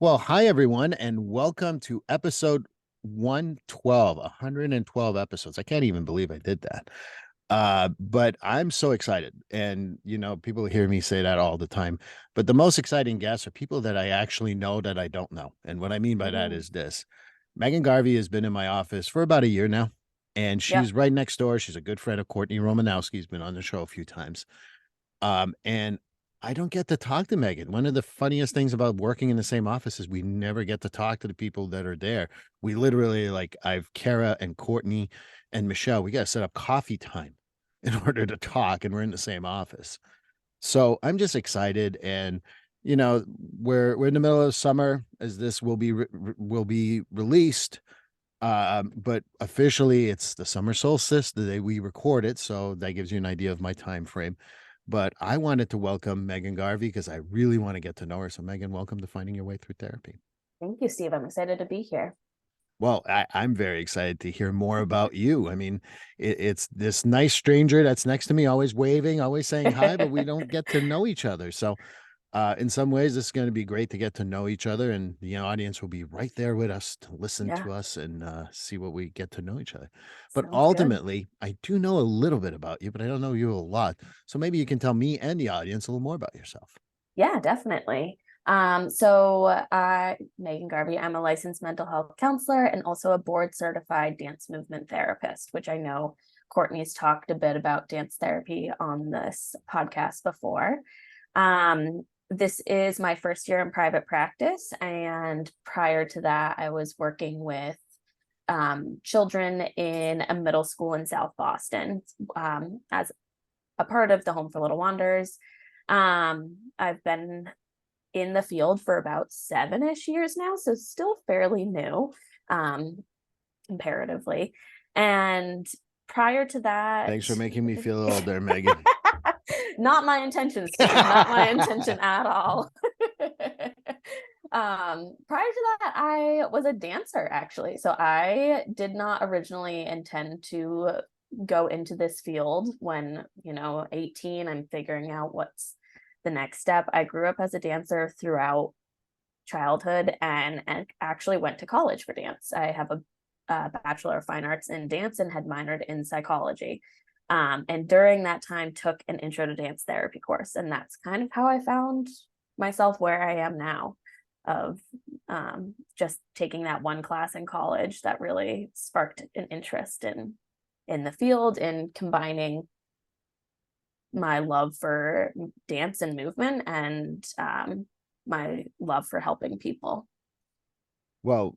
Well, hi everyone, and welcome to episode 112 episodes. I can't even believe I did that. But I'm so excited. And people hear me say that all the time. But the most exciting guests are people that I actually know that I don't know. And what I mean by that Mm, is this. Maegan Garvey has been in my office for about a year now, and yep. she's right next door. She's a good friend of Courtney Romanowski's been on the show a few times. And I don't get to talk to Megan. One of the funniest things about working in the same office is we never get to talk to the people that are there. We literally I've Kara and Courtney and Michelle. We got to set up coffee time in order to talk, and we're in the same office. So I'm just excited, and we're in the middle of summer as this will be released. But officially it's the summer solstice, the day we record it, so that gives you an idea of my time frame. But I wanted to welcome Maegan Garvey because I really want to get to know her. So Megan, welcome to Finding Your Way Through Therapy. Thank you, Steve. I'm excited to be here. Well, I'm very excited to hear more about you. I mean, it's this nice stranger that's next to me, always waving, always saying hi, but we don't get to know each other. So in some ways, this is going to be great to get to know each other, and the audience will be right there with us to listen Yeah, to us and see what we get to know each other. But sounds good. ultimately, I do know a little bit about you, but I don't know you a lot. So maybe you can tell me and the audience a little more about yourself. Yeah, definitely. So Megan Garvey, I'm a licensed mental health counselor and also a board certified dance movement therapist, which I know Courtney's talked a bit about dance therapy on this podcast before. This is my first year in private practice, and prior to that, I was working with children in a middle school in South Boston as a part of the Home for Little Wonders. I've been in the field for about 7-ish years now, so still fairly new um, comparatively. And prior to that, Thanks for making me feel older, Megan. not my intention, Steve, not my intention at all. Prior to that, I was a dancer actually. So I did not originally intend to go into this field when, 18, I'm figuring out what's the next step. I grew up as a dancer throughout childhood and actually went to college for dance. I have a Bachelor of Fine Arts in dance and had minored in psychology. And during that time, took an intro to dance therapy course. And that's kind of how I found myself where I am now, of just taking that one class in college that really sparked an interest in the field, in combining my love for dance and movement and my love for helping people. Well,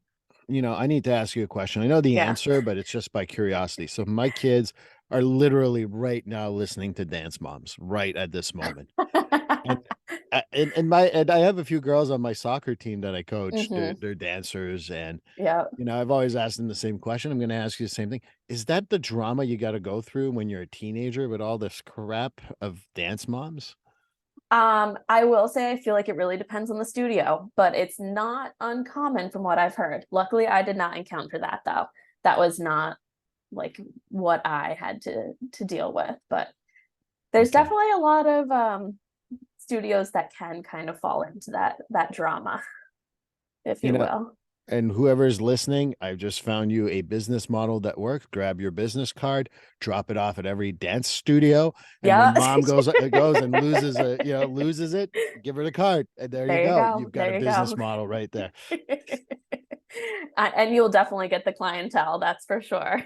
I need to ask you a question. I know the Yeah. answer, but it's just by curiosity. So my kids are literally right now listening to Dance Moms right at this moment. And and I have a few girls on my soccer team that I coach. They're Hmm. they're dancers, and Yeah. I've always asked them the same question. I'm going to ask you the same thing. Is that the drama you got to go through when you're a teenager with all this crap of Dance Moms? I will say I feel like it really depends on the studio, but it's not uncommon from what I've heard. Luckily, I did not encounter that though. That was not like what I had to deal with, but there's Okay. definitely a lot of studios that can kind of fall into that drama, if You you know, will. and whoever's listening, I've just found you a business model that works. Grab your business card, drop it off at every dance studio, and Yeah. when mom goes and loses loses it, give her the card, and there you There you go. go. You've got a There you business go. model right there. And you'll definitely get the clientele, that's for sure.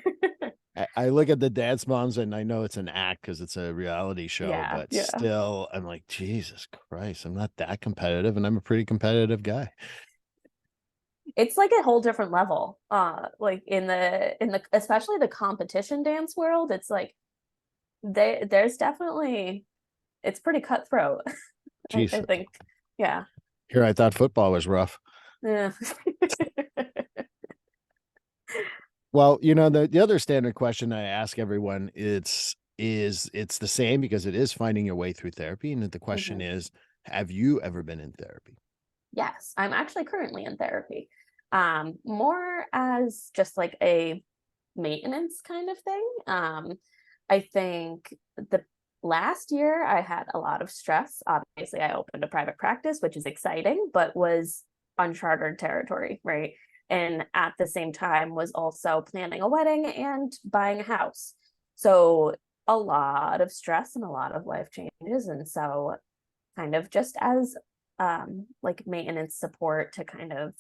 I look at the Dance Moms and I know it's an act because it's a reality show, Yeah, but yeah. still, I'm like, Jesus Christ, I'm not that competitive, and I'm a pretty competitive guy. It's like a whole different level. Like in the especially the competition dance world, it's like there's definitely, it's pretty cutthroat. I Jeez, think. Yeah. here I thought football was rough. Yeah. Well, the other standard question I ask everyone it's the same because it is finding your way through therapy. And the question Mhm. is, have you ever been in therapy? Yes, I'm actually currently in therapy. More as just like a maintenance kind of thing. I think the last year I had a lot of stress. Obviously, I opened a private practice, which is exciting, but was uncharted territory, right? And at the same time was also planning a wedding and buying a house. So a lot of stress and a lot of life changes. And so kind of just as like maintenance support to kind of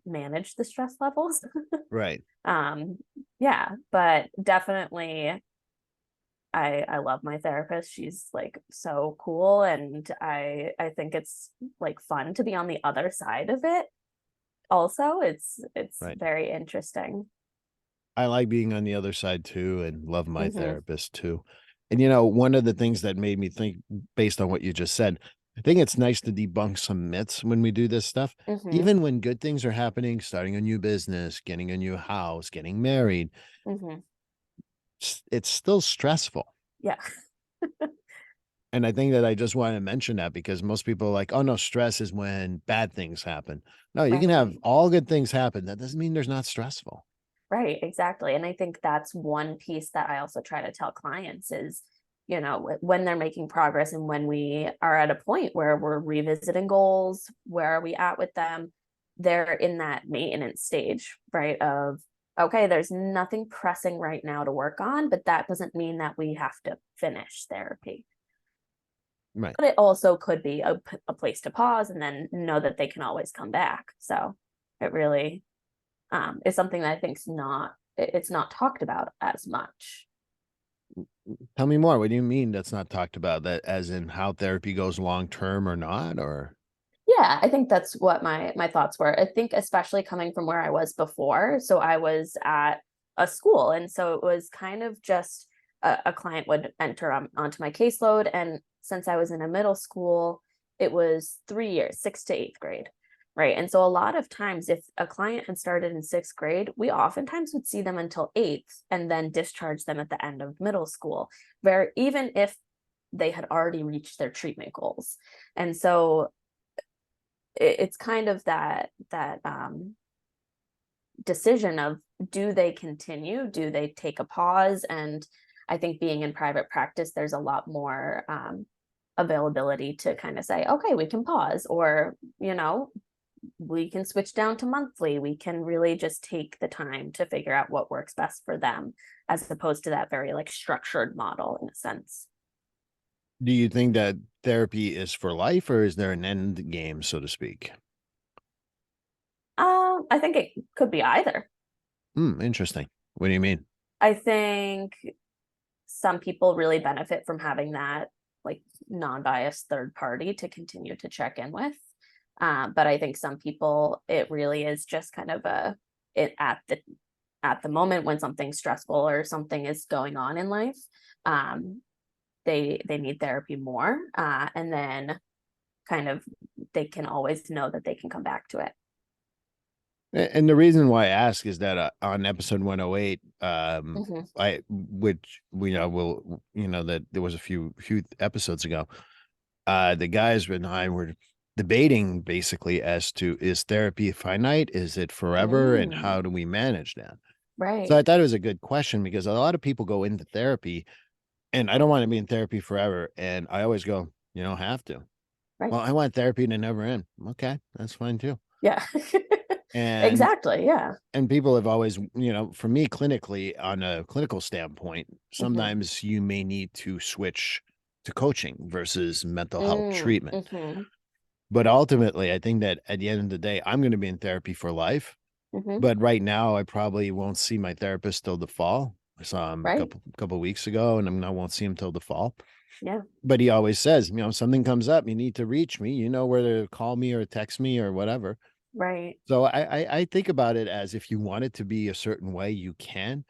manage the stress levels. Right. um yeah, but definitely I love my therapist. She's like so cool, and I think it's like fun to be on the other side of it. Also, it's Right. very interesting. I like being on the other side too and love my Hmm. therapist too. And one of the things that made me think based on what you just said, I think it's nice to debunk some myths when we do this stuff. Hmm. Even when good things are happening, starting a new business, getting a new house, getting married, Hmm. it's still stressful. Yeah. And I think that I just want to mention that because most people are like, oh no, stress is when bad things happen. No, you can have Right. all good things happen. That doesn't mean there's not stressful. Right, exactly. And I think that's one piece that I also try to tell clients is, when they're making progress and when we are at a point where we're revisiting goals, where are we at with them? They're in that maintenance stage, right? Of, okay, there's nothing pressing right now to work on, but that doesn't mean that we have to finish therapy. Right. But it also could be a place to pause and then know that they can always come back. So it really is something that I think it's not talked about as much. Tell me more. What do you mean that's not talked about? That as in how therapy goes long term or not? Or Yeah, I think that's what my thoughts were. I think especially coming from where I was before. So I was at a school, and so it was kind of just a client would enter onto my caseload. And since I was in a middle school, it was 3 years, sixth to eighth grade. Right. And so a lot of times, if a client had started in sixth grade, we oftentimes would see them until eighth and then discharge them at the end of middle school, where even if they had already reached their treatment goals. And so it's kind of that decision of, do they continue, do they take a pause? And I think being in private practice, there's a lot more availability to kind of say, okay, we can pause, or we can switch down to monthly. We can really just take the time to figure out what works best for them, as opposed to that very like structured model in a sense. do you think that therapy is for life or is there an end game, so to speak? I think it could be either. Interesting. What do you mean? I think some people really benefit from having that like non-biased third party to continue to check in with. But I think some people, it really is just kind of it at the moment when something's stressful or something is going on in life. um, they need therapy more, and then kind of they can always know that they can come back to it. And the reason why I ask is that on episode 108, Hmm. which we know will, that there was a few episodes ago, the guys and I were debating basically as to, is therapy finite? Is it forever? And how Mm, do we manage that? So right, I thought it was a good question because a lot of people go into therapy and I don't want to be in therapy forever. And I always go, you don't have to. right. Well, I want therapy to never end. Okay, that's fine too. Yeah. And Exactly, yeah. people have always, for me clinically, on a clinical standpoint, Hmm. sometimes you may need to switch to coaching versus mental health Mm, treatment. hmm. But ultimately, I think that at the end of the day, I'm going to be in therapy for life. Hmm. But right now, I probably won't see my therapist till the fall. I saw him a Right. couple weeks ago, and I won't see him till the fall. Yeah. But he always says, something comes up, you need to reach me. You know where to call me or text me or whatever. Right. So I think about it as if you want it to be a certain way, you can.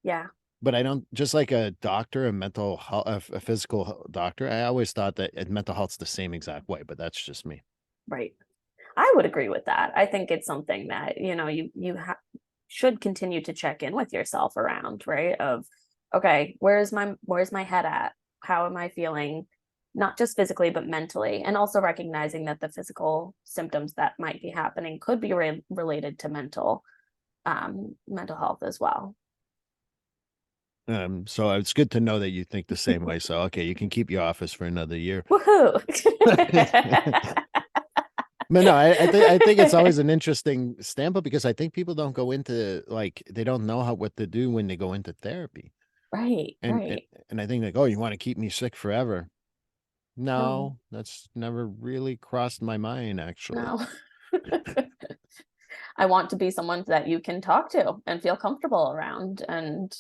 Yeah. But I don't, just like a doctor, a mental health, a physical doctor. I always thought that mental health's the same exact way, but that's just me. Right. I would agree with that. I think it's something that, should continue to check in with yourself around, right? Of, okay, where's my head at? How am I feeling? Not just physically, but mentally, and also recognizing that the physical symptoms that might be happening could be related to mental health as well. So it's good to know that you think the same way. So okay, you can keep your office for another year. Woohoo! But no, I think it's always an interesting standpoint because I think people don't go into like they don't know how what to do when they go into therapy. Right, And and, right. and I think like, oh, you want to keep me sick forever. No, No, that's never really crossed my mind, actually. no. I want to be someone that you can talk to and feel comfortable around. And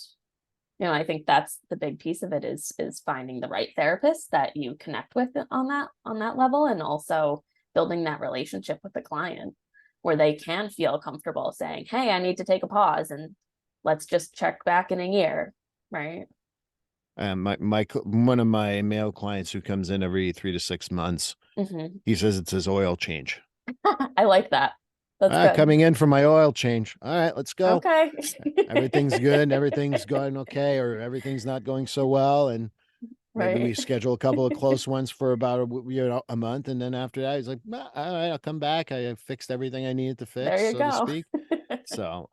I think that's the big piece of it is finding the right therapist that you connect with on that level, and also building that relationship with the client where they can feel comfortable saying, "Hey, I need to take a pause and let's just check back in a year." Right? One of my male clients who comes in every 3 to 6 months, Hmm. he says it's his oil change. I like that. That's good. Coming in for my oil change. All right, let's go. Okay. Everything's good, everything's going okay, or everything's not going so well, and maybe we Right. schedule a couple of close ones for about a month, and then after that, he's like, All right, I'll come back. I have fixed everything I needed to fix, There you so to go. speak." So,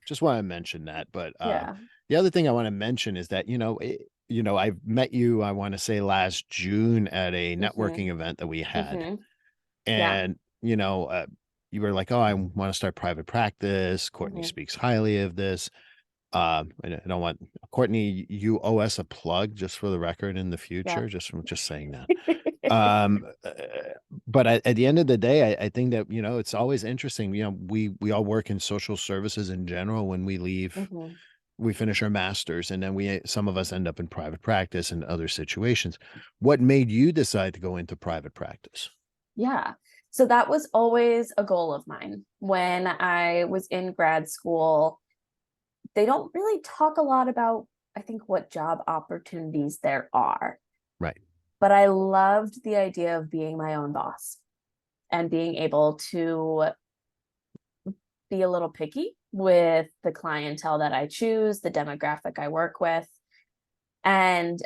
just want to mention that. But Yeah. the other thing I want to mention is that I've met you. I want to say last June at a Hmm. networking event that we had, Hmm. Yeah. and you were like, "Oh, I want to start private practice. Courtney Hmm. speaks highly of this." I don't want Courtney. You owe us a plug, just for the record, in the Yeah. future. Just saying that. Um, uh, but at the end of the day, I think that it's always interesting. We all work in social services in general. When we leave, Hmm. we finish our masters, and then some of us end up in private practice and other situations. What made you decide to go into private practice? Yeah. So that was always a goal of mine. When I was in grad school, they don't really talk a lot about, I think, what job opportunities there are. Right. But I loved the idea of being my own boss and being able to be a little picky with the clientele that I choose, the demographic I work with. And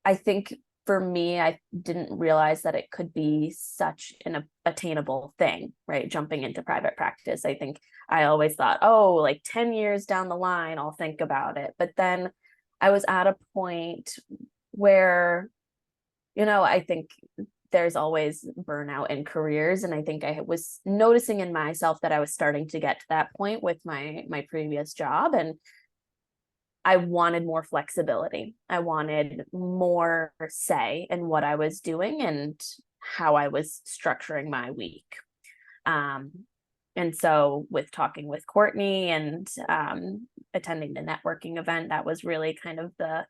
I think for me, I didn't realize that it could be such an attainable thing, right? Jumping into private practice. I think I always thought, oh, like 10 years down the line, I'll think about it. But then I was at a point where, I think there's always burnout in careers. And I think I was noticing in myself that I was starting to get to that point with my previous job. And I wanted more flexibility. I wanted more say in what I was doing and how I was structuring my week. Um, and so, with talking with Courtney and attending the networking event, that was really kind of the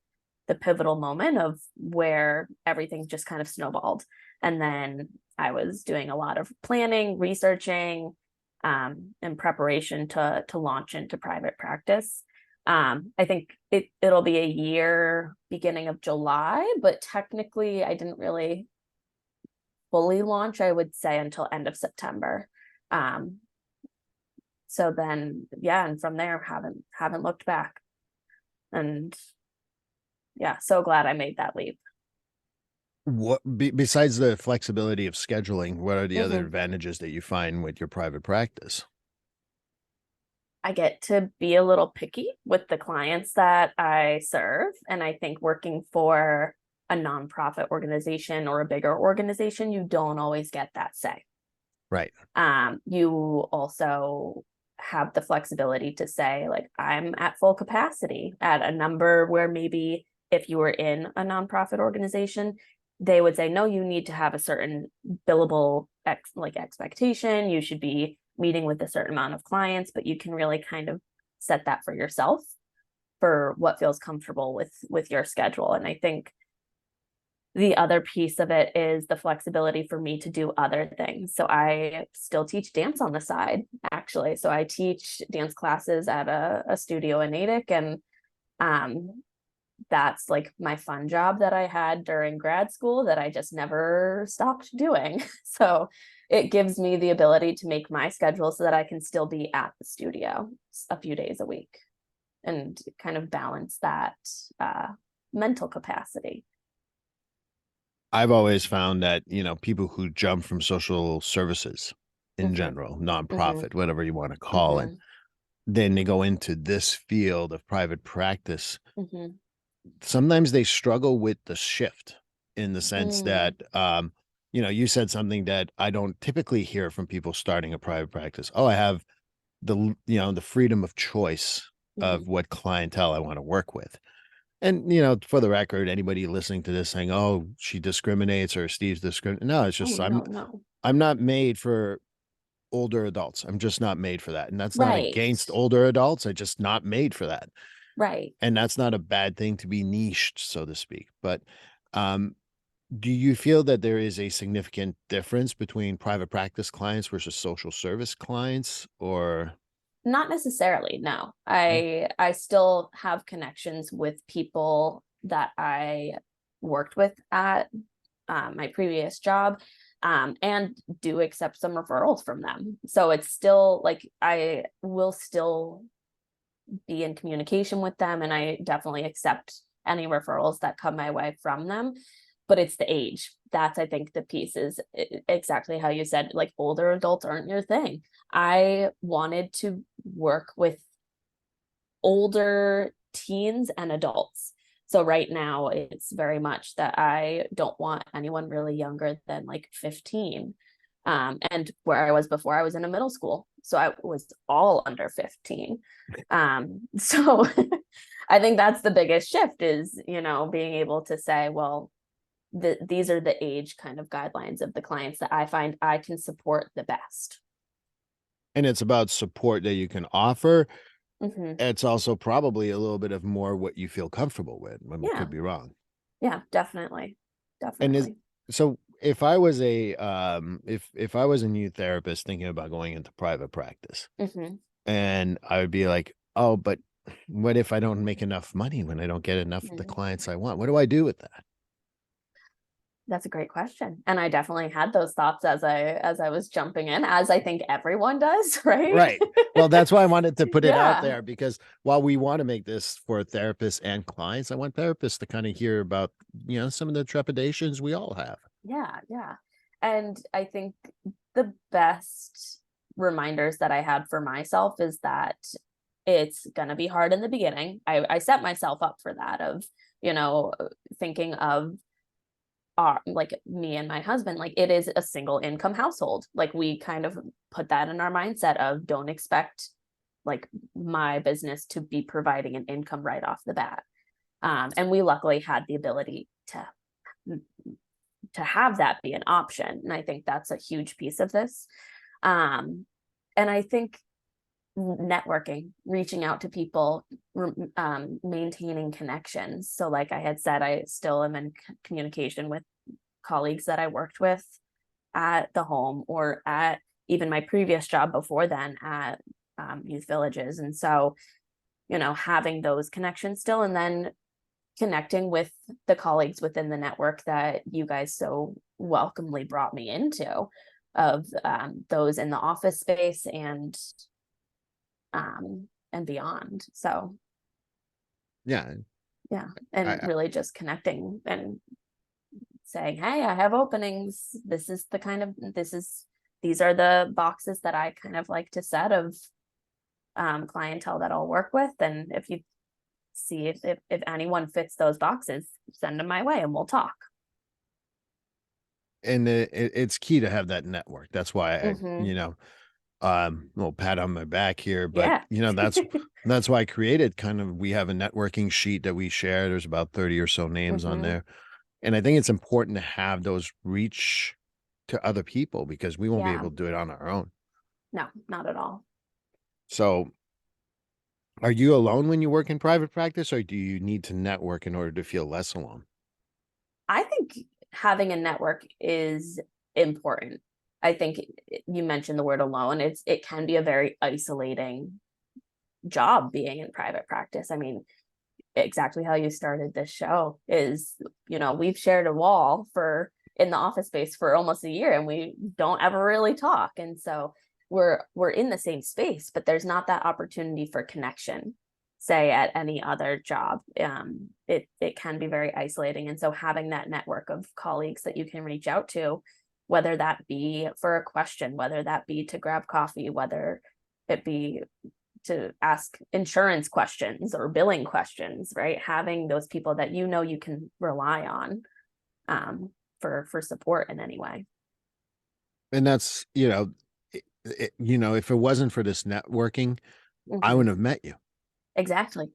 pivotal moment of where everything just kind of snowballed. And then I was doing a lot of planning, researching, in preparation to launch into private practice. I think it'll be a year beginning of July, but technically I didn't really fully launch, I would say, until end of September. Um, so then yeah, and from there haven't looked back. And yeah, so glad I made that leap. Besides the flexibility of scheduling, what are the other Mhm. advantages that you find with your private practice? I get to be a little picky with the clients that I serve. And I think working for a nonprofit organization or a bigger organization, you don't always get that say. Right. You also have the flexibility to say, like, I'm at full capacity at a number where maybe if you were in a nonprofit organization, they would say, no, you need to have a certain billable expectation. You should be meeting with a certain amount of clients, but you can really kind of set that for yourself for what feels comfortable with your schedule. And I think the other piece of it is the flexibility for me to do other things. So I still teach dance on the side, actually. So I teach dance classes at a studio in Natick, and um, that's like my fun job that I had during grad school that I just never stopped doing. So it gives me the ability to make my schedule so that I can still be at the studio a few days a week and kind of balance that uh, mental capacity. I've always found that, people who jump from social services in Mm-hmm, general, mm-hmm, nonprofit, whatever you want to call it, mm-hmm, then they go into this field of private practice. mm-hmm. Sometimes they struggle with the shift in the sense Mm, that You said something that I don't typically hear from people starting a private practice. Oh, I have the freedom of choice Mhm. of what clientele I want to work with. And, for the record, anybody listening to this saying, "Oh, she discriminates," or "Steve's discriminating." No, it's Oh, just no, no. I'm not made for older adults. I'm just not made for that. And that's not Right. against older adults. I just not made for that. Right. And that's not a bad thing to be niched, so to speak. But um, do you feel that there is a significant difference between private practice clients versus social service clients, or Not necessarily, no. mm, I still have connections with people that I worked with at my previous job, and do accept some referrals from them. So it's still like I will still be in communication with them, and I definitely accept any referrals that come my way from them. But it's the age. That's, I think, the piece is exactly how you said, like older adults aren't your thing. I wanted to work with older teens and adults. So right now it's very much that I don't want anyone really younger than like 15. And where I was before, I was in a middle school. So I was all under 15. So I think that's the biggest shift is, being able to say, well, these are the age kind of guidelines of the clients that I find I can support the best. and it's about support that you can offer. Hmm. It's also probably a little bit of more what you feel comfortable with. I could Yeah. be wrong. Yeah, definitely. And is Definitely. so if I was if I was a new therapist thinking about going into private practice, Hmm. and I would be like, "Oh, but what if I don't make enough money when I don't get enough of the Mm. clients I want? What do I do with that?" That's a great question. And I definitely had those thoughts as I was jumping in, as I think everyone does, right? Right. Well, that's why I wanted to put it out Yeah. there because while we want to make this for therapists and clients, I want therapists to kind of hear about, some of the trepidations we all have. Yeah, yeah. And I think the best reminders that I had for myself is that it's gonna be hard in the beginning. I set myself up for that of, you know, thinking of like me and my husband, like it is a single income household. Like we kind of put that in our mindset of don't expect like my business to be providing an income right off the bat. And we luckily had the ability to have that be an option. And I think that's a huge piece of this. Um, and I think networking, reaching out to people, maintaining connections. So, like I had said, I still am in communication with colleagues that I worked with at the home or at even my previous job before then at youth villages. And so, having those connections still, and then connecting with the colleagues within the network that you guys so welcomely brought me into, of those in the office space and beyond. So Yeah. yeah, I, and I- really just connecting and saying, hey, I have openings. These are the boxes that I kind of like to set of clientele that I'll work with. And if you see if anyone fits those boxes, send them my way and we'll talk. and it's key to have that network. That's why Hmm. little pat on my back here, but Yeah. that's why I created we have a networking sheet that we share. There's about 30 or so names on Hmm. there. And I think it's important to have those reach to other people because we won't be Yeah. able to do it on our own. No, not at all. So, are you alone when you work in private practice, or do you need to network in order to feel less alone? I think having a network is important. I think you mentioned the word alone. It can be a very isolating job being in private practice. I mean, exactly how you started this show is, we've shared a wall for in the office space for almost a year and we don't ever really talk. And so we're in the same space, but there's not that opportunity for connection, say at any other job. It can be very isolating. And so having that network of colleagues that you can reach out to, whether that be for a question, whether that be to grab coffee, whether it be to ask insurance questions or billing questions, right? Having those people that you can rely on, for support in any way. And that's, if it wasn't for this networking, I Hmm. wouldn't have met you. Exactly.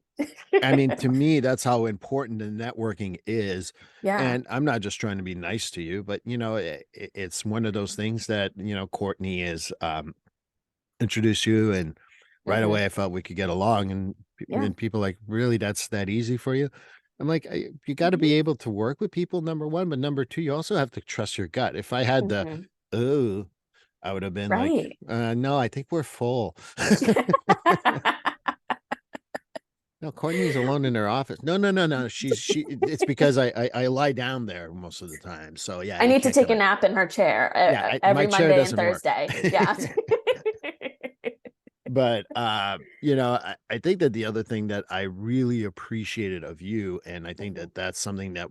I mean, to me, that's how important the networking is. Yeah. And I'm not just trying to be nice to you, but it's one of those things that, Courtney is introduced you, and right Hmm. away I felt we could get along. And Yeah. then people like, really, that's that easy for you? I'm like, you got to Hmm. be able to work with people, number one, but number two, you also have to trust your gut. If I had the, Hmm. oh, I would have been like, Right. no, I think we're full. No, Courtney's alone in her office. No, no, no, no. It's because I lie down there most of the time. So yeah, I you need to can't take come a in. nap in her chair Yeah, my every chair Monday and doesn't work. Thursday. Yeah. But I think that the other thing that I really appreciated of you, and I think Hmm. that that's something that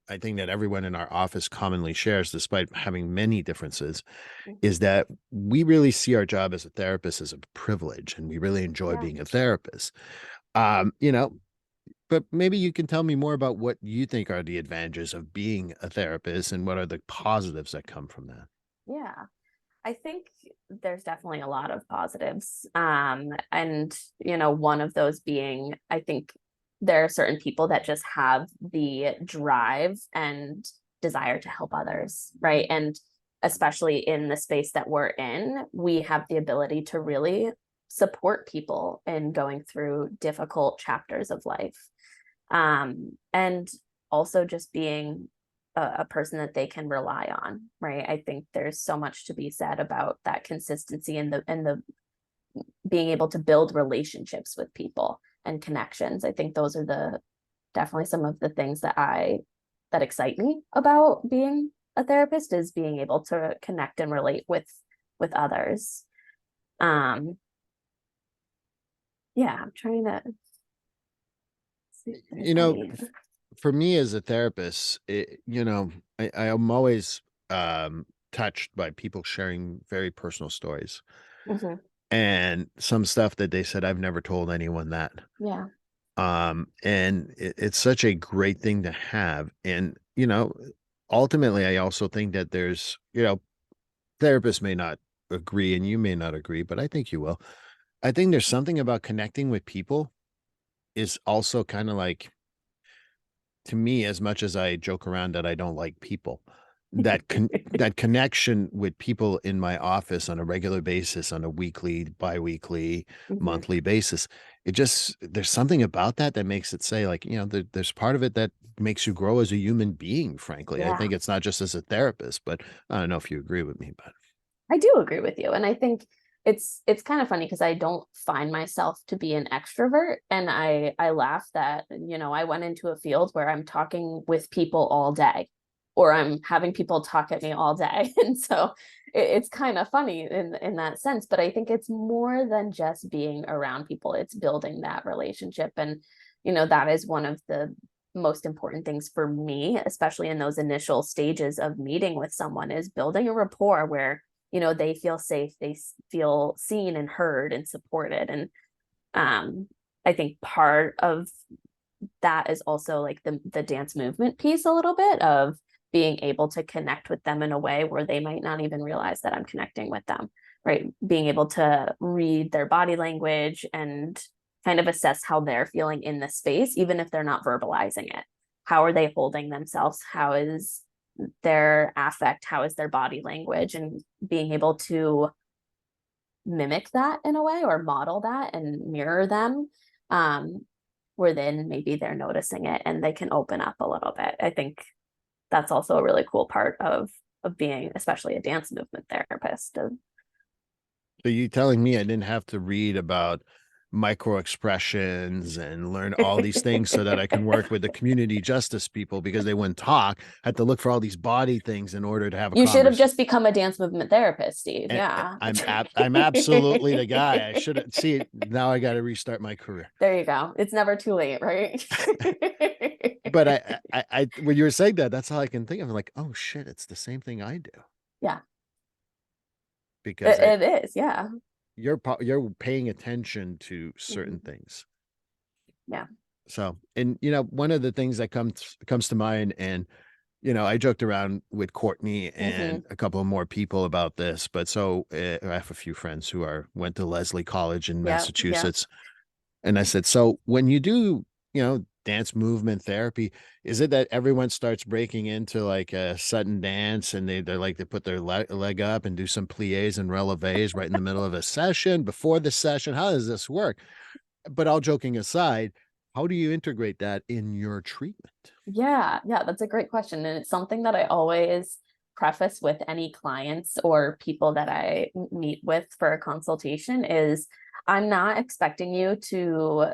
I think that everyone in our office commonly shares, despite having many differences, Hmm. is that we really see our job as a therapist as a privilege, and we really enjoy Yeah. being a therapist. Um, you know, but maybe you can tell me more about what you think are the advantages of being a therapist and what are the positives that come from that. Yeah. I think there's definitely a lot of positives. And, one of those being, I think there are certain people that just have the drive and desire to help others, right? And especially in the space that we're in, we have the ability to really support people in going through difficult chapters of life. And also just being a person that they can rely on, right? I think there's so much to be said about that consistency and the being able to build relationships with people and connections. I think those are the definitely some of the things that excite me about being a therapist, is being able to connect and relate with others. Um, yeah, I'm trying to see if there's You know, any. for me as a therapist, I am always touched by people sharing very personal stories Mhm. and some stuff that they said I've never told anyone that. Yeah. And it's such a great thing to have. And ultimately, I also think that there's, therapists may not agree and you may not agree, but I think you will. I think there's something about connecting with people is also kind of like, to me, as much as I joke around that I don't like people, that connection with people in my office on a regular basis, on a weekly, biweekly, Mhm. monthly basis, there's something about that that makes it say, like, there's part of it that makes you grow as a human being, frankly. I Yeah. think it's not just as a therapist, but I don't know if you agree with me, but I do agree with you. And I think it's kind of funny because I don't find myself to be an extrovert. And I laugh that, I went into a field where I'm talking with people all day, or I'm having people talk at me all day. And so it's kind of funny in that sense. But I think it's more than just being around people. It's building that relationship. And, that is one of the most important things for me, especially in those initial stages of meeting with someone, is building a rapport where they feel safe, they feel seen and heard and supported. And um I think part of that is also like the dance movement piece, a little bit of being able to connect with them in a way where they might not even realize that I'm connecting with them, right? Being able to read their body language and kind of assess how they're feeling in the space, even if they're not verbalizing it. How are they holding themselves? How is their affect? How is their body language? And being able to mimic that in a way, or model that and mirror them, um, where then maybe they're noticing it and they can open up a little bit. I think that's also a really cool part of being, especially a dance movement therapist. so you telling me I didn't have to read about micro expressions and learn all these things so that I can work with the community justice people because they wouldn't talk. I had to look for all these body things in order to have a You should have conversation. just become a dance movement therapist, Steve. Yeah. I'm absolutely the guy. I should have see now I got to restart my career. There you go. It's never too late, right? But when you were saying that, that's all I can think of. I'm like, oh shit, it's the same thing I do Yeah, because it is. Yeah. you're paying attention to certain Mhm. things. Yeah. So, and one of the things that comes to mind, and I joked around with Courtney Hmm. and a couple of more people about this, but so I have a few friends who went to Lesley College in Yeah, yeah. Massachusetts. And I said, so when you do, dance movement therapy, is it that everyone starts breaking into like a sudden dance and they're like, they put their leg up and do some plies and releves right in the middle of a session, before the session? How does this work? But all joking aside, how do you integrate that in your treatment? Yeah, yeah, that's a great question. And it's something that I always preface with any clients or people that I meet with for a consultation is I'm not expecting you to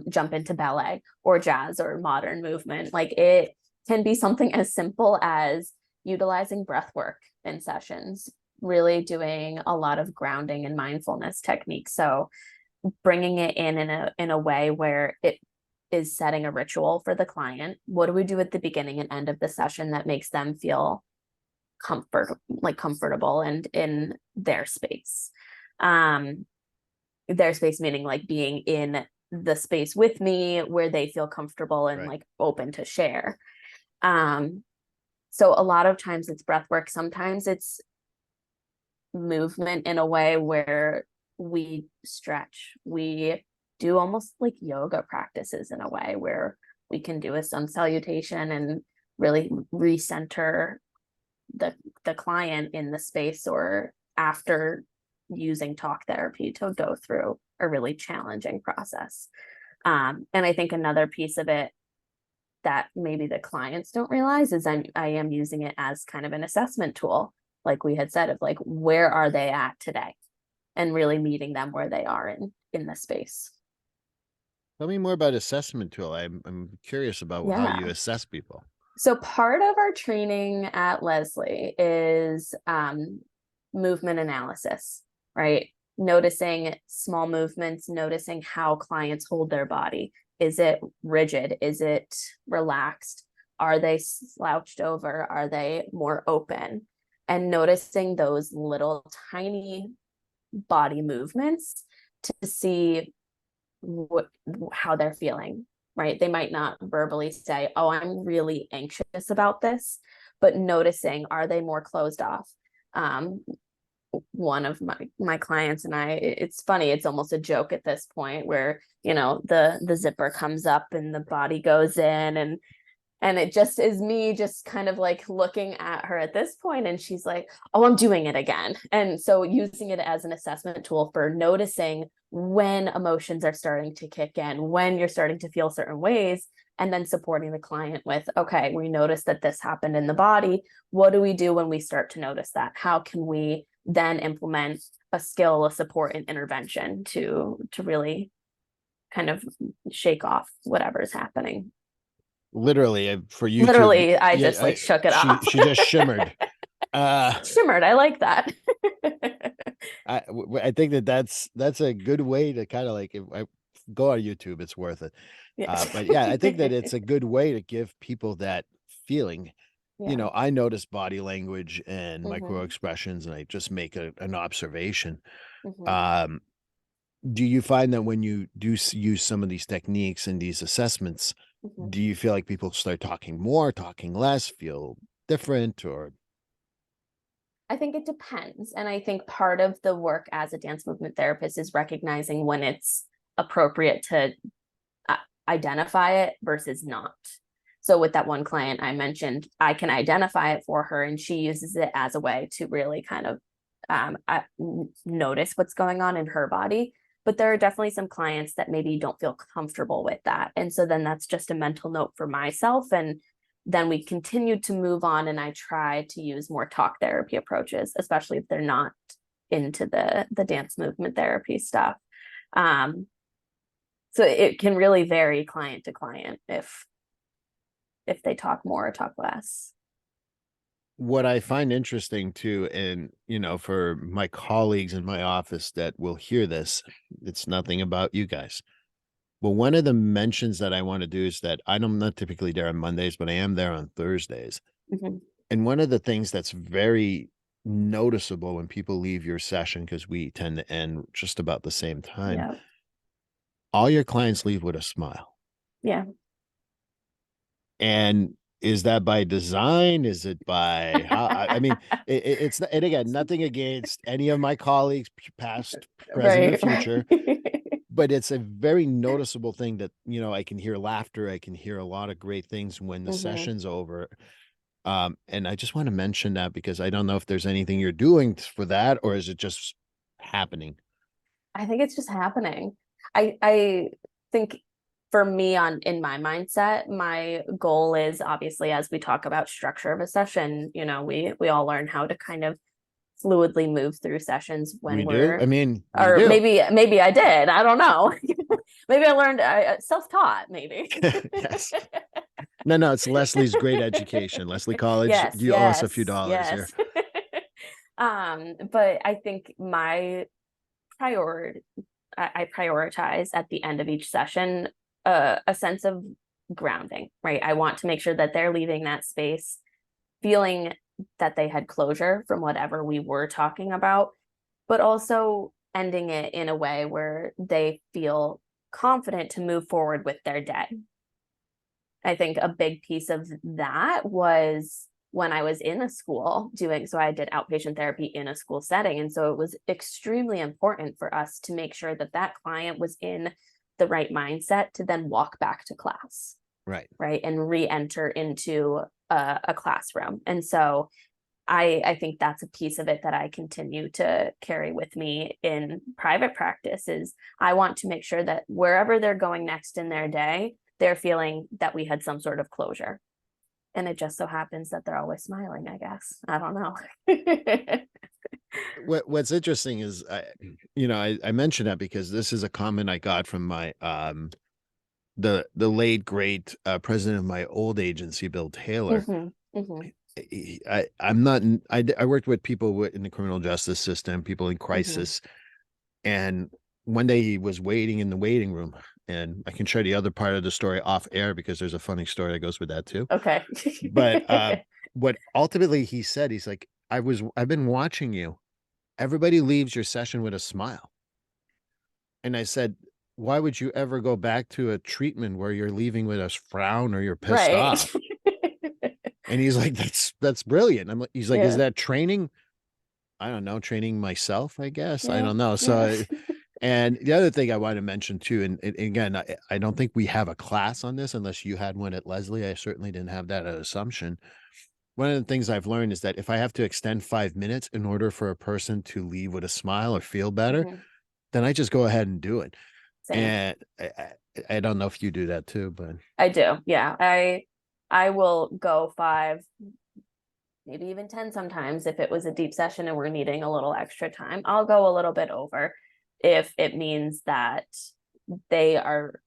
jump into ballet or jazz or modern movement. Like it can be something as simple as utilizing breath work in sessions, really doing a lot of grounding and mindfulness techniques. So bringing it in a way where it is setting a ritual for the client. What do we do at the beginning and end of the session that makes them feel comfortable and in their space? Their space meaning like being in the space with me where they feel comfortable and Right. like open to share. Um, so a lot of times it's breath work, sometimes it's movement in a way where we stretch. We do almost like yoga practices in a way where we can do a sun salutation and really recenter the the client in the space, or after using talk therapy to go through a really challenging process. And I think another piece of it that maybe the clients don't realize is I am using it as kind of an assessment tool, like we had said, of like where are they at today, and really meeting them where they are in the space. Tell me more about assessment tool. I'm curious about how Yeah. you assess people. So part of our training at Lesley is movement analysis, right? Noticing small movements, noticing how clients hold their body. Is it rigid? Is it relaxed? Are they slouched over? Are they more open? And noticing those little tiny body movements to see what how they're feeling, right? They might not verbally say, oh, I'm really anxious about this, but noticing, are they more closed off? um One of my clients and I, it's funny, it's almost a joke at this point where the zipper comes up and the body goes in, and it just is me just kind of like looking at her at this point, and she's like, oh, I'm doing it again. And so using it as an assessment tool for noticing when emotions are starting to kick in, when you're starting to feel certain ways, and then supporting the client with, okay, we noticed that this happened in the body. What do we do when we start to notice that? How can we then implement a skill, a support, and intervention to really kind of shake off whatever's happening? Literally, for YouTube, Literally, I yeah, just like shook it she off. she just shimmered. Uh, Shimmered. I like that. I think that's a good way to kind of like, if I go on YouTube, it's worth it. Yeah. But yeah, I think that it's a good way to give people that feeling. Yeah. I notice body language and micro Hmm. expressions, and I just make an observation. Hmm. Um, do you find that when you do use some of these techniques and these assessments, Hmm. do you feel like people start talking more, talking less, feel different, or I think it depends. And I think part of the work as a dance movement therapist is recognizing when it's appropriate to uh, identify it versus not. So with that one client I mentioned, I can identify it for her, and she uses it as a way to really kind of notice what's going on in her body. But there are definitely some clients that maybe don't feel comfortable with that. And so then that's just a mental note for myself. And then we continue to move on, and I try to use more talk therapy approaches, especially if they're not into the dance movement therapy stuff. Um, so it can really vary client to client if they talk more or talk less. what I find interesting too, and for my colleagues in my office that will hear this, it's nothing about you guys. But one of the mentions that I want to do is that I'm not typically there on Mondays, but I am there on Thursdays. Mhm. And one of the things that's very noticeable when people leave your session, because we tend to end just about the same time, Yeah. all your clients leave with a smile. Yeah. And Is that by design? Is it by how? I mean, it's and again, nothing against any of my colleagues, past, present, or Right, future, right. but it's a very noticeable thing that, I can hear laughter. I can hear a lot of great things when the Hmm. session's over. And I just want to mention that because I don't know if there's anything you're doing for that, or is it just happening? I think it's just happening. I think for me on in my mindset, my goal is obviously as we talk about structure of a session, we all learn how to kind of fluidly move through sessions when We do. I we're mean, we or do. maybe I did. I don't know. Maybe I learned self-taught, maybe. Yes. No, no, it's Leslie's great education. Leslie College, Yes, you owe us a few yes, dollars here. yes. But I think my priority I prioritize at the end of each session a sense of grounding, right? I want to make sure that they're leaving that space feeling that they had closure from whatever we were talking about, but also ending it in a way where they feel confident to move forward with their day. I think a big piece of that was when I was in a school doing, so I did outpatient therapy in a school setting. And so it was extremely important for us to make sure that that client was in the right mindset to then walk back to class, Right. right? And re enter into a classroom. And so I think that's a piece of it that I continue to carry with me in private practice is I want to make sure that wherever they're going next in their day, they're feeling that we had some sort of closure. And it just so happens that they're always smiling, I guess. I don't know. What's interesting is I mentioned that because this is a comment I got from my the late great president of my old agency, Bill Taylor. Hmm. Hmm. I'm not I worked with people in the criminal justice system, people in Hmm. crisis, and one day he was waiting in the waiting room, and I can share the other part of the story off air because there's a funny story that goes with that too. Okay. But what ultimately he said, he's like, I've been watching you. Everybody leaves your session with a smile. And I said, why would you ever go back to a treatment where you're leaving with a frown or you're pissed Right. off? And he's like, that's brilliant. He's like, is Yeah. that training? I don't know, training myself, I guess. I Yeah. don't know. Yeah. So, and the other thing I want to mention too, and again, I don't think we have a class on this unless you had one at Leslie. I certainly didn't have that assumption. One of the things I've learned is that if I have to extend 5 minutes in order for a person to leave with a smile or feel better, Hmm. then I just go ahead and do it. Same. And I don't know if you do that too, but I do. Yeah. I will go 5, maybe even 10 sometimes if it was a deep session and we're needing a little extra time. I'll go a little bit over if it means that they are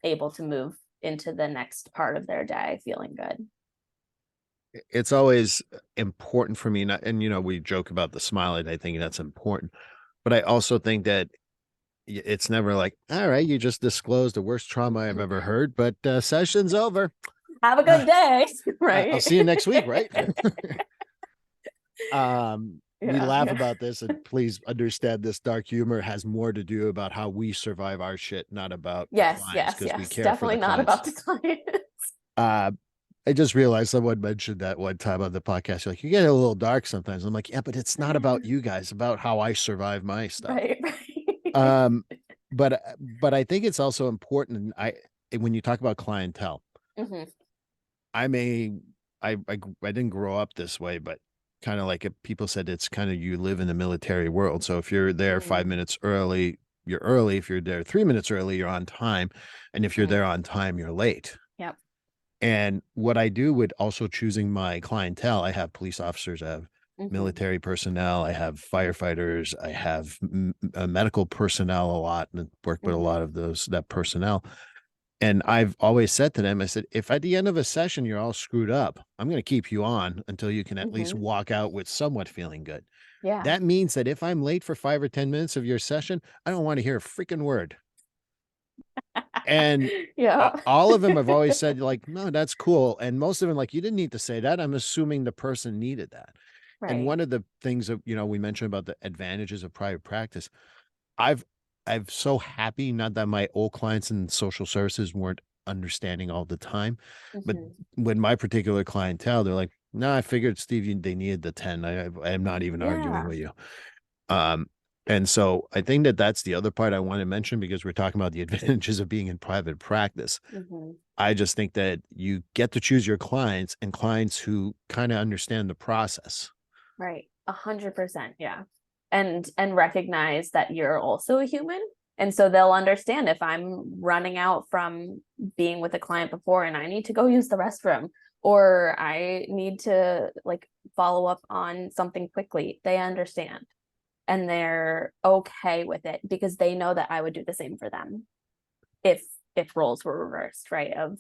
able to move into the next part of their day feeling good. it's always important for me. Not, and we joke about the smile, and I think that's important. But I also think that it's never like, all right, you just disclosed the worst trauma I've ever heard, but session's over. Have a Uh, good day, I'll right? see you next week, right? We Yeah, laugh yeah. about this, and please understand this dark humor has more to do about how we survive our shit, not about the Yes, clients, yes, because we yes. care for Definitely the not clients. about the client. Uh, I just realized someone mentioned that one time on the podcast. Like, you get a little dark sometimes. I'm like, yeah, but it's not about you guys, about how I survive my stuff. Right, right. Um, but I think it's also important. And when you talk about clientele, Hmm. I'm a I didn't grow up this way, but kind of like if people said it's kind of you live in the military world. So if you're there Hmm. 5 minutes early, you're early. If you're there 3 minutes early, you're on time. And if you're Hmm. there on time, you're late. Yep. And what I do with also choosing my clientele, I have police officers, I have Hmm. military personnel, I have firefighters, I have medical personnel a lot, and work with a Hmm. lot of that personnel. And I've always said to them, I said, if at the end of a session you're all screwed up, I'm going to keep you on until you can at least Hmm. walk out with somewhat feeling good. Yeah. That means that if I'm late for 5 or 10 minutes of your session, I don't want to hear a freaking word. And Yeah. all of them have always said, like, no, that's cool. And most of them, like, you didn't need to say that. I'm assuming the person needed that. And Right. one of the things that, we mentioned about the advantages of private practice, I've, I've so happy, not that my old clients in social services weren't understanding all the time. But Mhm. when my particular clientele, they're like, no, I figured, Steve, they needed the 10. I am not even arguing Yeah. with you. Um, and so I think that that's the other part I want to mention, because we're talking about the advantages of being in private practice. Mhm. I just think that you get to choose your clients, and clients who kind of understand the process. Right. 100%. Yeah. And recognize that you're also a human. And so they'll understand if I'm running out from being with a client before and I need to go use the restroom, or I need to like follow up on something quickly. They understand and they're okay with it because they know that I would do the same for them if roles were reversed, right? Of,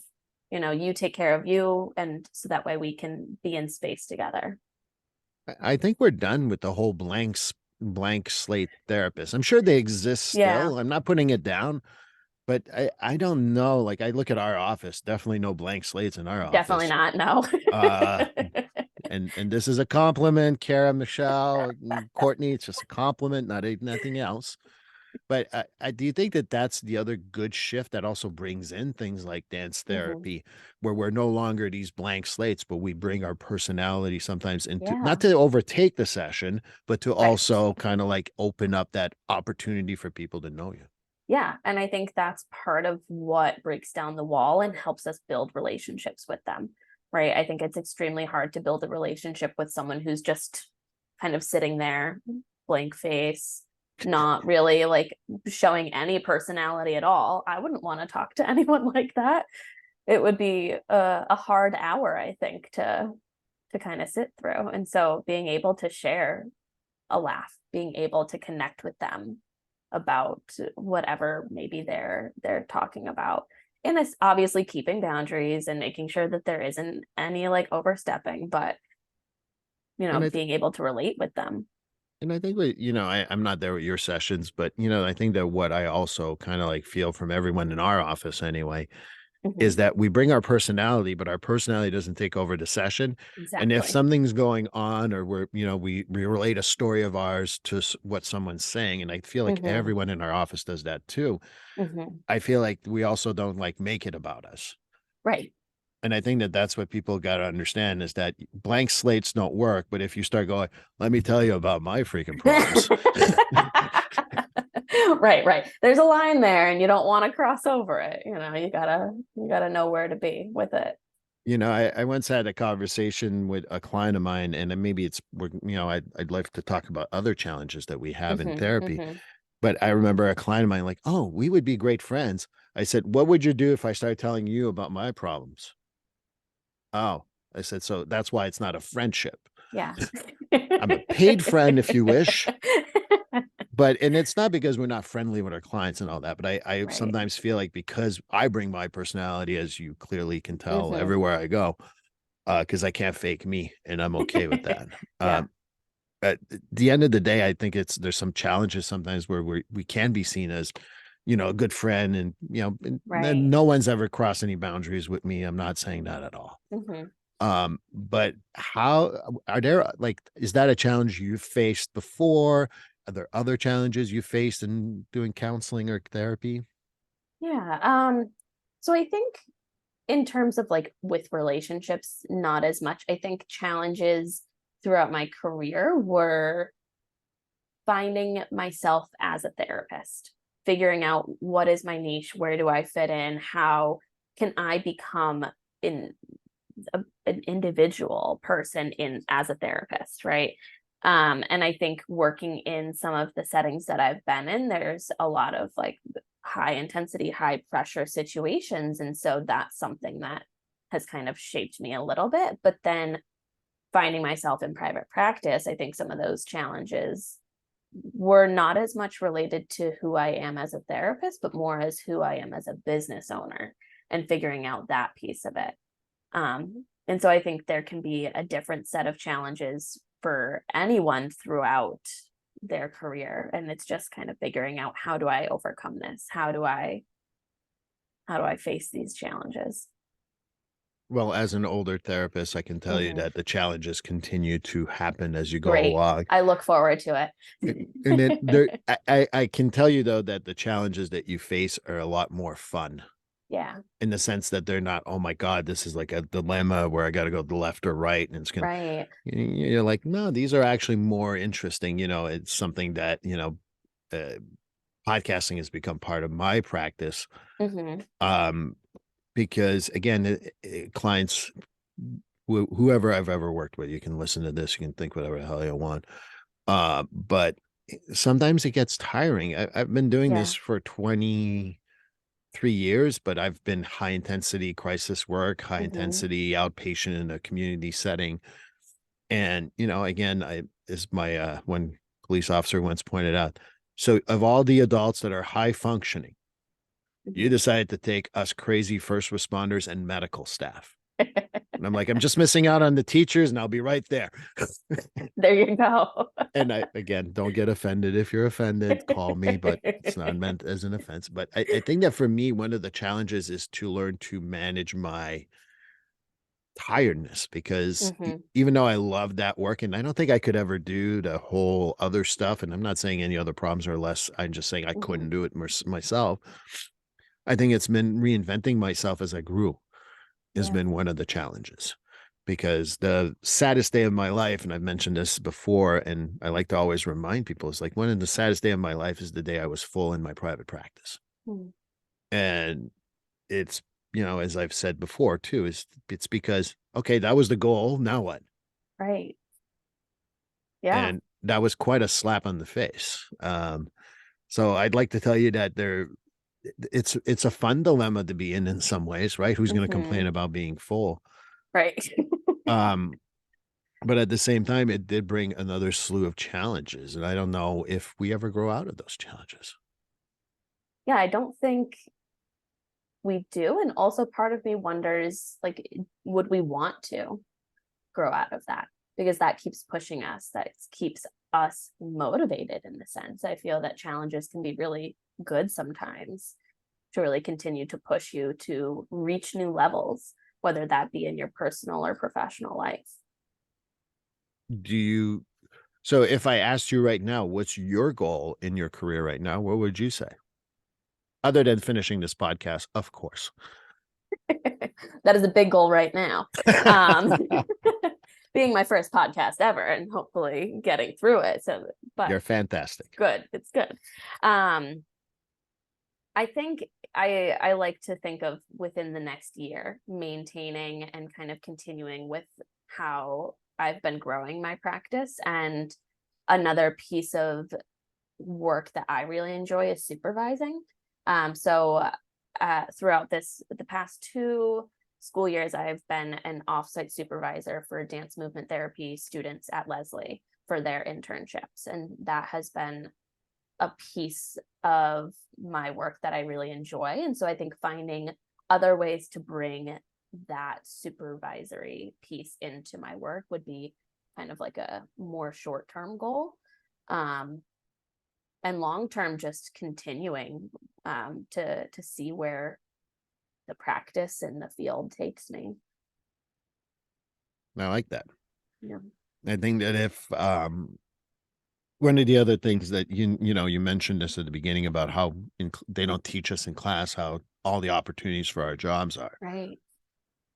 you take care of you, and so that way we can be in space together. I think we're done with the whole blank slate therapist. I'm sure they exist Yeah, still. I'm not putting it down, but I don't know. Like, I look at our office, definitely no blank slates in our definitely office. not. No. Uh, and this is a compliment, Kara, Michelle, and Courtney. It's just a compliment, nothing else. But do you think that that's the other good shift that also brings in things like dance Mhm. therapy, where we're no longer these blank slates, but we bring our personality sometimes into, not Yeah. to overtake the session, but to Right. also kind of like open up that opportunity for people to know you. Yeah. And I think that's part of what breaks down the wall and helps us build relationships with them. Right. I think it's extremely hard to build a relationship with someone who's just kind of sitting there, blank face, not really like showing any personality at all. I wouldn't want to talk to anyone like that. It would be a hard hour, I think, to kind of sit through. And so being able to share a laugh, being able to connect with them about whatever maybe they're talking about. And it's obviously keeping boundaries and making sure that there isn't any like overstepping, but And being able to relate with them. I think I'm not there with your sessions, but I think that what I also kind of like feel from everyone in our office anyway Mhm. is that we bring our personality, but our personality doesn't take over the session. And if Exactly. something's going on, or we relate a story of ours to what someone's saying, and I feel like Hmm. everyone in our office does that too. Hmm. I feel like we also don't like make it about us. Right. And I think that that's what people got to understand, is that blank slates don't work. But if you start going, let me tell you about my freaking problems. Right, right. There's a line there and you don't want to cross over it. You gotta know where to be with it. I once had a conversation with a client of mine, and then maybe I'd like to talk about other challenges that we have in Hmm. therapy. Hmm. But I remember a client of mine like, oh, we would be great friends. I said, what would you do if I started telling you about my problems? Oh, I said, so that's why it's not a friendship. Yeah. I'm a paid friend if you wish. And it's not because we're not friendly with our clients and all that, but I Right. sometimes feel like, because I bring my personality, as you clearly can tell, Hmm. everywhere I go, because I can't fake me, and I'm okay with that. Yeah. At the end of the day, I think there's some challenges sometimes where we can be seen as, a good friend, and and Right. no one's ever crossed any boundaries with me. I'm not saying that at all. Hmm. But how are there, like, is that a challenge you faced before? Are there other challenges you faced in doing counseling or therapy? Yeah. So I think in terms of like with relationships, not as much. I think challenges throughout my career were finding myself as a therapist, figuring out what is my niche, where do I fit in, how can I become in an individual person in as a therapist, right? And I think working in some of the settings that I've been in, there's a lot of like high intensity, high pressure situations. And so that's something that has kind of shaped me a little bit. But then finding myself in private practice, I think some of those challenges were not as much related to who I am as a therapist, but more as who I am as a business owner and figuring out that piece of it. And so I think there can be a different set of challenges for anyone throughout their career. And it's just kind of figuring out, how do I overcome this? How do I face these challenges? Well, as an older therapist, I can tell you Hmm. that the challenges continue to happen as you go Great. along. I look forward to And it. I can tell you though that the challenges that you face are a lot more fun. Yeah. in the sense that they're not, oh my God, this is like a dilemma where I got to go to the left or right. And it's going to, Right. you're like, no, these are actually more interesting. It's something that, uh, podcasting has become part of my practice. Hmm. Um, because again, clients, whoever I've ever worked with, you can listen to this, you can think whatever the hell you want. But sometimes it gets tiring. I've been doing Yeah. this for 23 years, but I've been high intensity crisis work, high Hmm. intensity outpatient in a community setting. And, again, as my one police officer once pointed out, so of all the adults that are high functioning, you Hmm. decided to take us crazy first responders and medical staff. And I'm like, I'm just missing out on the teachers, and I'll be right there. There you go. And again, don't get offended. If you're offended, call me, but it's not meant as an offense. But I think that for me, one of the challenges is to learn to manage my tiredness because Hmm. even though I love that work and I don't think I could ever do the whole other stuff, and I'm not saying any other problems are less, I'm just saying I Hmm. couldn't do it myself. I think it's been reinventing myself as I grew has Yeah. been one of the challenges because the saddest day of my life, and I've mentioned this before, and I like to always remind people, is like one of the saddest day of my life is the day I was full in my private practice. Mm. And it's, as I've said before too, is it's because, okay, that was the goal. Now what? Right. Yeah. And that was quite a slap on the face. So I'd like to tell you that it's a fun dilemma to be in some ways, right? Who's going to Hmm. complain about being full? Right. Um, but at the same time, it did bring another slew of challenges, and I don't know if we ever grow out of those challenges. Yeah, I don't think we do. And also part of me wonders, like, would we want to grow out of that? Because that keeps pushing us, that keeps us motivated in the sense. I feel that challenges can be really good sometimes to really continue to push you to reach new levels, whether that be in your personal or professional life. Do you so if I asked you right now, what's your goal in your career right now, what would you say? Other than finishing this podcast, of course. That is a big goal right now. Um, being my first podcast ever and hopefully getting through it. So, but You're fantastic. good. It's good. Um, I think I like to think of within the next year maintaining and kind of continuing with how I've been growing my practice. And another piece of work that I really enjoy is supervising. So throughout the past 2 school years, I've been an offsite supervisor for dance movement therapy students at Leslie for their internships, and that has been a piece of my work that I really enjoy. And so I think finding other ways to bring that supervisory piece into my work would be kind of like a more short-term goal. Um, and long term, just continuing to see where the practice in the field takes me. I like that. Yeah. I think that if one of the other things that you mentioned this at the beginning about how they don't teach us in class how all the opportunities for our jobs are. Right.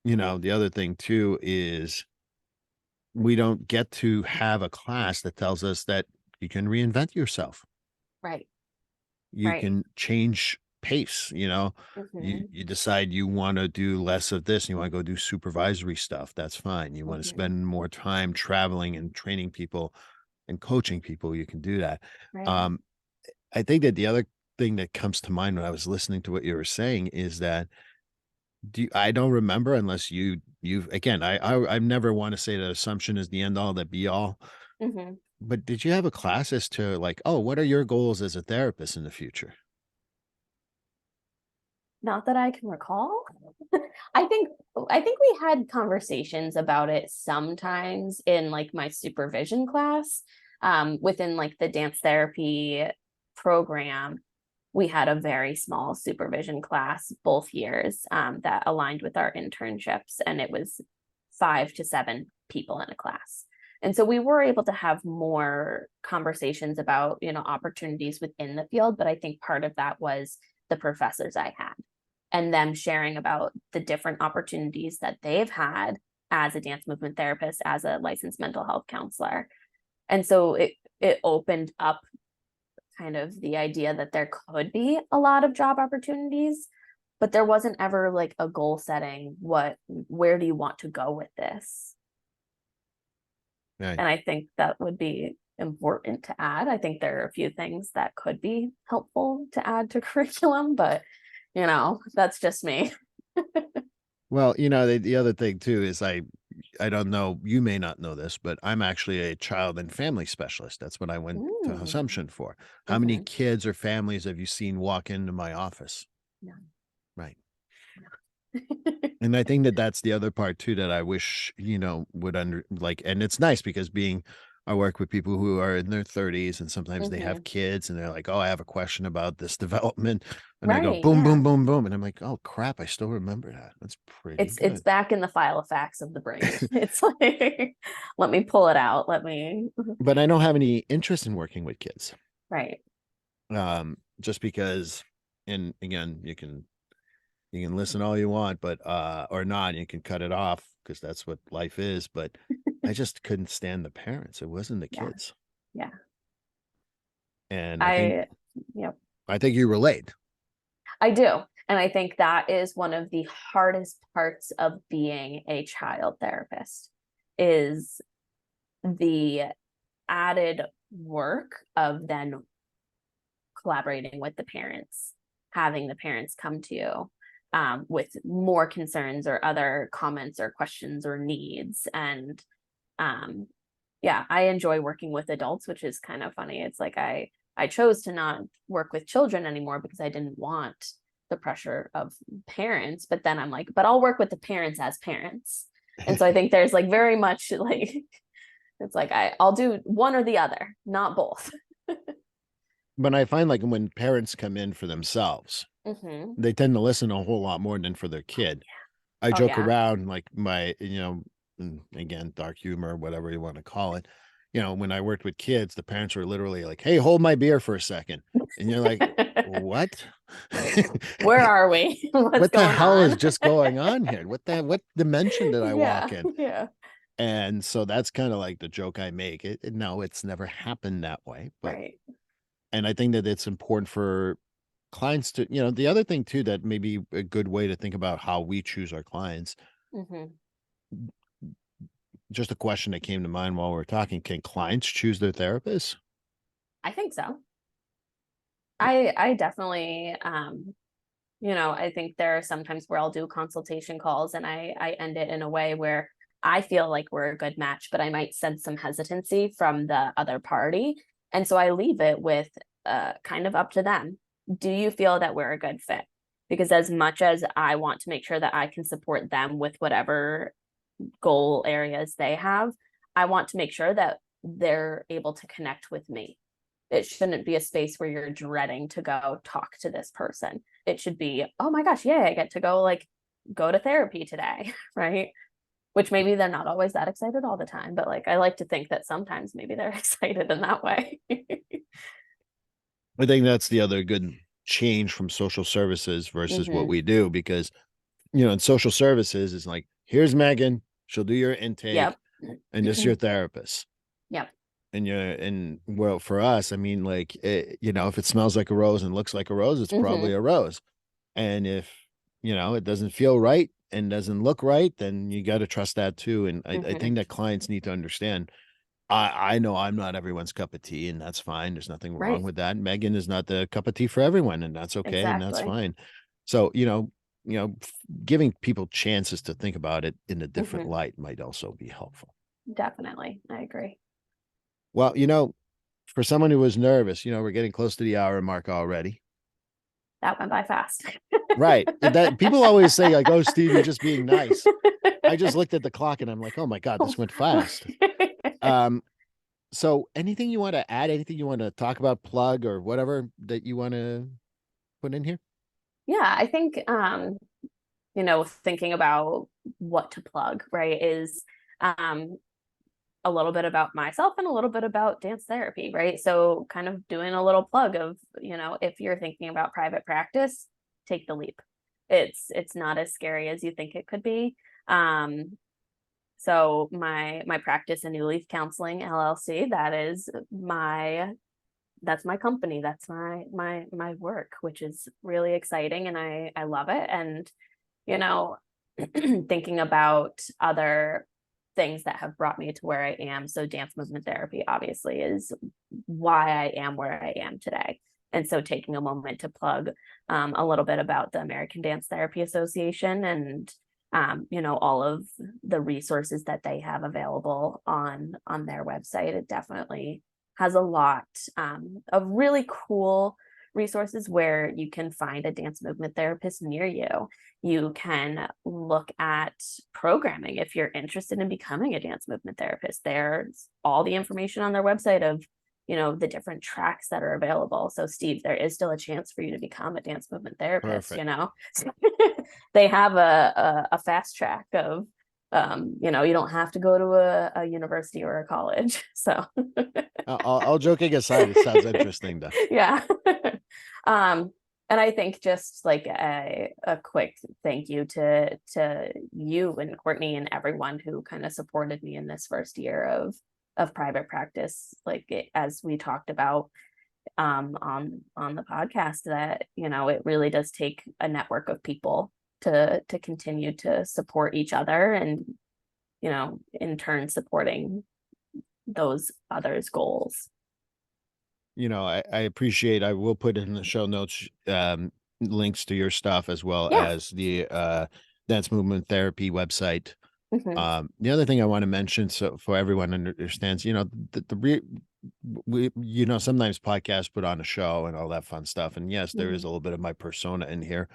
The other thing too is we don't get to have a class that tells us that you can reinvent yourself. Right. You Right. can change pace, You Hmm. you decide you wanna do less of this, and you wanna go do supervisory stuff, that's fine. You wanna Hmm. spend more time traveling and training people and coaching people, you can do that. Right. Um, I think that the other thing that comes to mind when I was listening to what you were saying is that I don't remember unless you've again, I never wanna say that assumption is the end all, that be all, Hmm. but did you have a class as to like, "Oh, what are your goals as a therapist in the future?" Not that I can recall. I think I think we had conversations about it sometimes in like my supervision class. Within like the dance therapy program, we had a very small supervision class both years that aligned with our internships, and it was 5 to 7 people in a class. And so we were able to have more conversations about, opportunities within the field. But I think part of that was the professors I had. and them sharing about the different opportunities that they've had as a dance movement therapist, as a licensed mental health counselor. And so it opened up kind of the idea that there could be a lot of job opportunities, but there wasn't ever like a goal setting. Where do you want to go with this? Right. And I think that would be important to add. I think there are a few things that could be helpful to add to curriculum, but that's just me. Well, the other thing too is I don't know, you may not know this, but I'm actually a child and family specialist. That's what I went to Mm. Assumption for. How many Mm-hmm. kids or families have you seen walk into my office? No. Right. No. And I think that that's the other part too that I wish, would and it's nice because I work with people who are in their 30s and sometimes they Mm-hmm. have kids and they're like, "Oh, I have a question about this development." And I go Right. boom, Yeah. boom, boom, boom. And I'm like, "Oh crap, I still remember that. That's pretty It's good." back in the file of facts of the brain. It's like, let me pull it out. Let me. But I don't have any interest in working with kids. Right. Just because, and again, you can listen all you want, but or not, you can cut it off because that's what life is. But I just couldn't stand the parents. It wasn't the Yeah. kids. Yeah. And I, yep. I think you relate. I do. And I think that is one of the hardest parts of being a child therapist is the added work of then collaborating with the parents, having the parents come to you with more concerns or other comments or questions or needs. And yeah, I enjoy working with adults, which is kind of funny. It's like I chose to not work with children anymore because I didn't want the pressure of parents. But then I'm like, but I'll work with the parents as parents. And so I think there's like very much like it's like I'll do one or the other, not both. But I find like when parents come in for themselves, Mm-hmm. they tend to listen a whole lot more than for their kid. I Oh joke yeah. around like again, dark humor, whatever you want to call it. When I worked with kids, the parents were literally like, "Hey, hold my beer for a second," and you're like, "What? Where are we? What's What the going hell is on? just going on here? What dimension did I walk Yeah, in?" yeah, And so that's kind of like the joke I make. No, it's never happened that way, but right. and I think that it's important for clients to, the other thing too that may be a good way to think about how we choose our clients. Mm-hmm. Just a question that came to mind while we are talking. Can clients choose their therapists? I think so. I definitely I think there are sometimes where I'll do consultation calls and I end it in a way where I feel like we're a good match, but I might sense some hesitancy from the other party. And so I leave it with kind of up to them. Do you feel that we're a good fit? Because as much as I want to make sure that I can support them with whatever goal areas they have, I want to make sure that they're able to connect with me. It shouldn't be a space where you're dreading to go talk to this person. It should be, oh my gosh, yay, I get to go to therapy today, right? Which maybe they're not always that excited all the time, but like I like to think that sometimes maybe they're excited in that way. I think that's the other good change from social services versus what Mm-hmm. we do because, in social services is like, here's Megan, she'll do your intake Yep. and this is your therapist. Yep. And well, for us, I mean, like, if it smells like a rose and looks like a rose, it's Mm-hmm. probably a rose. And if, it doesn't feel right and doesn't look right, then you got to trust that too. And I Mm-hmm. think that clients need to understand. I know I'm not everyone's cup of tea, and that's fine. There's nothing wrong Right. with that. Megan is not the cup of tea for everyone, and that's okay, and that's Exactly. fine. So, giving people chances to think about it in a different Mm-hmm. light might also be helpful. Definitely. I agree. Well, for someone who was nervous, we're getting close to the hour mark already. That went by fast. Right. That people always say, like, "Oh, Steve, you're just being nice." I just looked at the clock and I'm like, "Oh my God, this went fast." Um, so anything you want to add, anything you want to talk about, plug or whatever that you want to put in here? Yeah, I think thinking about what to plug, right, is um a little bit about myself and a little bit about dance therapy, right? So kind of doing a little plug of, if you're thinking about private practice, take the leap. It's not as scary as you think it could be. Um, so my practice in New Leaf Counseling LLC, that's my company. That's my work, which is really exciting, and I love it. And you know, thinking about other things that have brought me to where I am. So dance movement therapy obviously is why I am where I am today. And so taking a moment to plug a little bit about the American Dance Therapy Association and all of the resources that they have available on their website. It definitely has a lot of really cool resources where you can find a dance movement therapist near you. You can look at programming if you're interested in becoming a dance movement therapist. There's all the information on their website of the different tracks that are available. So Steve, there is still a chance for you to become a dance movement therapist. Perfect. They have a fast track of you don't have to go to a university or a college. So All joking aside, it sounds interesting though. yeah. um and I think just like a quick thank you to you and Courtney and everyone who kind of supported me in this first year of private practice, as we talked about on the podcast, that it really does take a network of people to continue to support each other, and in turn supporting those others' goals. I appreciate, I will put in the show notes links to your stuff as well Yeah. as the dance movement therapy website. Hmm. The other thing I want to mention, so for everyone understands, sometimes podcasts put on a show and all that fun stuff. And yes, there is a little bit of my persona in here,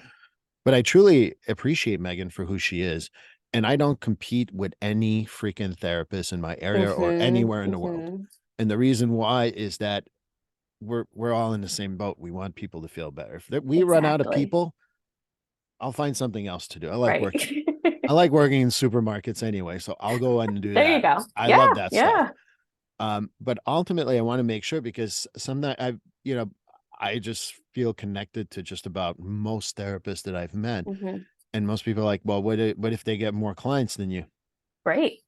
but I truly appreciate Maegan for who she is. And I don't compete with any freaking therapist in my area or anywhere in the world. And the reason why is that we're all in the same boat. We want people to feel better. If we run out of Exactly. people, I'll find something else to do. Right. I like working in supermarkets anyway, so I'll go and do There you that. go. I love Yeah. that stuff. Yeah. But ultimately I want to make sure, because sometimes I just feel connected to just about most therapists that I've met. Hmm. And most people are like, well, what if they get more clients than you? Great.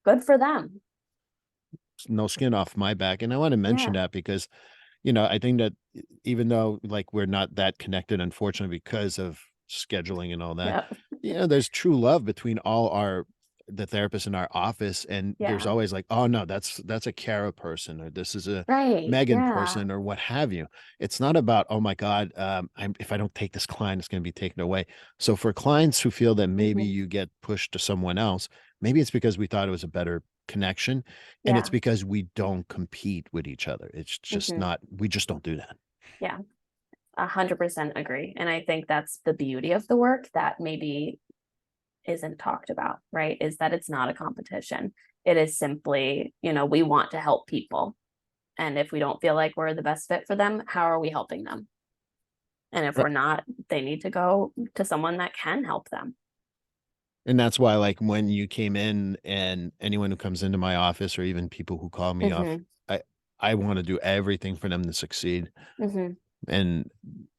Good for them. No skin off my back. And I want to mention Yeah. that because, I think that even though like we're not that connected, unfortunately, because of scheduling and all that, Yeah. there's true love between the therapists in our office. And there's Yeah. always like, oh no, that's a Kara person, or this is a Right. Megan Yeah. person, or what have you. It's not about, oh my God, if I don't take this client, it's going to be taken away. So for clients who feel that maybe Hmm. you get pushed to someone else, maybe it's because we thought it was a better connection, and it's Yeah. because we don't compete with each other. It's just Hmm. not, we just don't do that. Yeah. 100% agree. And I think that's the beauty of the work that maybe isn't talked about, right? Is that it's not a competition. It is simply, we want to help people. And if we don't feel like we're the best fit for them, how are we helping them? And if we're not, they need to go to someone that can help them. And that's why, like, when you came in, and anyone who comes into my office or even people who call me off, Hmm. I I want to do everything for them to succeed. Hmm. And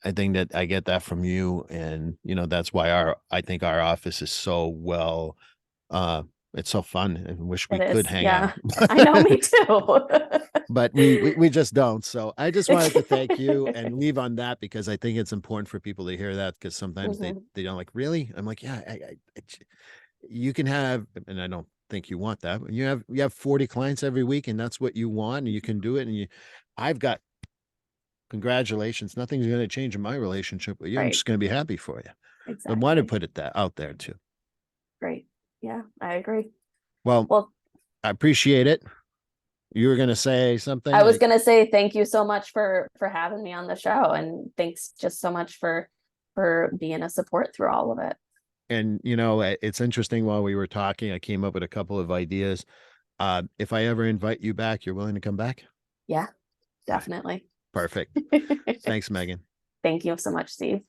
I think that I get that from you. And, that's why I think our office is so well, uh, it's so fun, and wish we It could is. hang out. Yeah. I know, me too. But we just don't. So I just wanted to thank you and leave on that, because I think it's important for people to hear that, because sometimes they Hmm. they don't like, really. I'm like, yeah, you can have, and I don't think you want that. But you have 40 clients every week, and that's what you want, and you can do it. And I've got, congratulations. Nothing's going to change in my relationship with you. I'm Right. just going to be happy for you. I want to Exactly. put it that out there too. Great. Yeah, I agree. Well, Well, I appreciate it. You were going to say something I was like, gonna say thank you so much for having me on the show, and thanks just so much for being a support through all of it. and it's interesting. While we were talking, I came up with a couple of ideas. If I ever invite you back, you're willing to come back? Yeah, All right, definitely. perfect. Thanks, Maegan. Thank you so much, Steve.